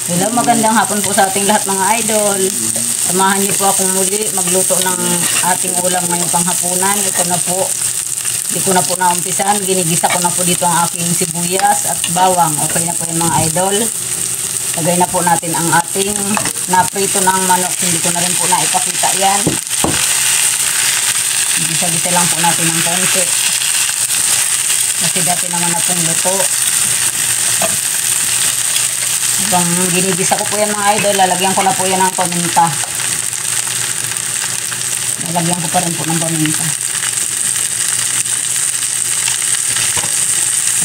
Hello, magandang hapon po sa ating lahat mga idol. Samahan niyo po akong muli magluto ng ating ulam ngayong panghapunan. Ito na po. Hindi ko na po naumpisan. Ginigisa ko na po dito ang aking sibuyas at bawang. Okay na po yan mga idol. Lagay na po natin ang ating naprito ng manok. Hindi ko na rin po naipakita yan. Gisa-gisa lang po natin ng konti. Kasi dati naman na pong luto. Habang ginigisa ko po yan mga idol, lalagyan ko na po yan ng paminta. Lalagyan ko pa rin po ng paminta.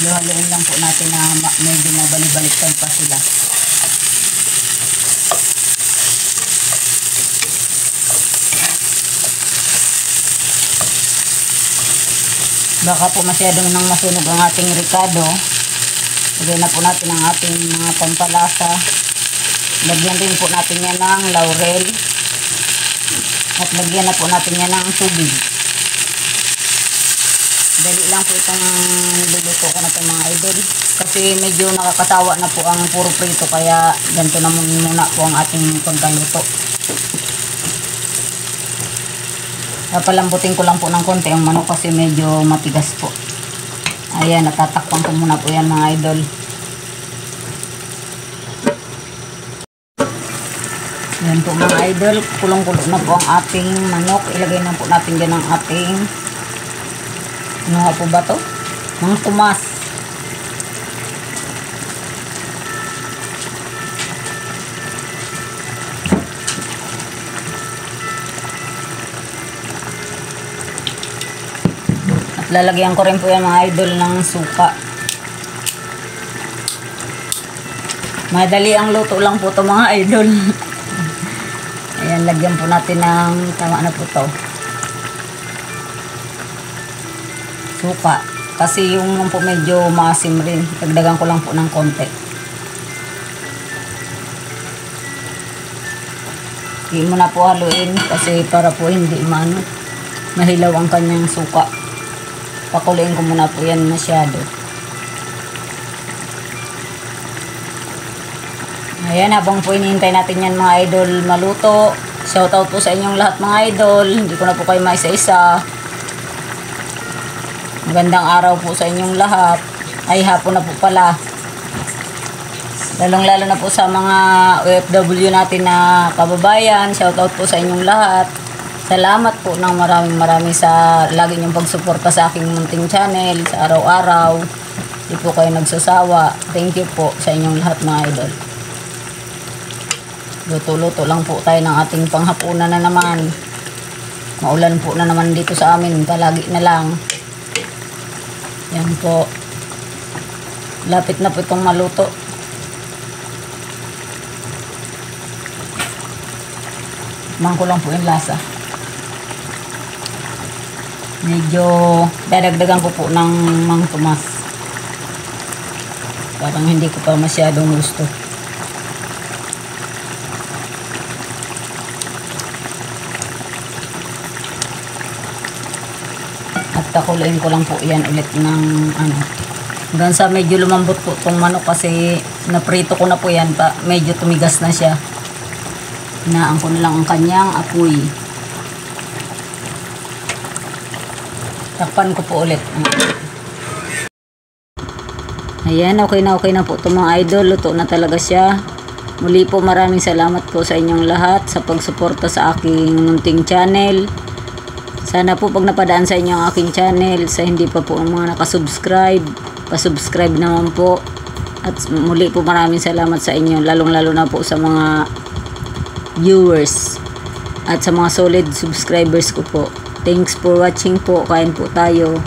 Halo-haloin lang po natin na medyo mabalik-baliktad pa sila. Baka po masyadong nang masunog ang ating ricado. Lagyan na po natin ang ating mga pampalasa. Lagyan din po natin yan ng laurel. At lagyan na po natin yan ng tubig. Dali lang po itong niluluto ko na ito mga idol. Kasi medyo nakakatawa na po ang puro prito. Kaya ganito na muna po ang ating pagkaluto. Palambutin ko lang po ng konti ang manok kasi medyo matigas po. Ayan, natatakpan ko muna po yan mga idol. Ayan po mga idol, kulong-kulo na po ang ating manok. Ilagay na po natin dyan ang ating, ano nga po ba to? Mga tumas. Lalagyan ko rin po yan mga idol ng suka. Madali ang luto lang po ito mga idol. Ayan, lagyan po natin ng tama na po ito. Suka. Kasi yung po medyo maasim rin. Dagdagan ko lang po ng konti. Hindi mo na po haluin kasi para po hindi mahilaw ang kanyang suka. Pakuloyin ko muna po yan masyado. Ayan, habang po inihintay natin yan mga idol maluto. Shoutout po sa inyong lahat mga idol. Hindi ko na po kayo maisa-isa. Magandang araw po sa inyong lahat. Ay, hapon na po pala. Lalong-lalo na po sa mga OFW natin na kababayan. Shoutout po sa inyong lahat. Salamat po ng maraming sa lagi niyong pagsuporta sa aking munting channel sa araw-araw. Hindi po kayo nagsasawa. Thank you po sa inyong lahat mga idol. Luto-luto lang po tayo ng ating panghapunan na naman. Maulan po na naman dito sa amin. Palagi na lang. Yan po. Lapit na po itong maluto. Mangko lang po yung lasa. Medyo dadagdagan ko po ng Mang Tomas. Parang hindi ko pa masyadong gusto. At takulain ko lang po yan ulit ng hanggang sa medyo lumambot po itong manok kasi naprito ko na po yan pa. Medyo tumigas na siya. Hinaan ko na lang ang kanyang apoy. Takpan ko po ulit. Ayan, okay na po ito mga idol. Luto na talaga siya. Muli po maraming salamat po sa inyong lahat sa pagsuporta sa aking munting channel. Sana po pag napadaan sa inyo ang aking channel, sa hindi pa po ang mga nakasubscribe, pasubscribe naman po. At muli po maraming salamat sa inyo, lalong-lalo na po sa mga viewers at sa mga solid subscribers ko po. Thanks for watching po. Kain po tayo.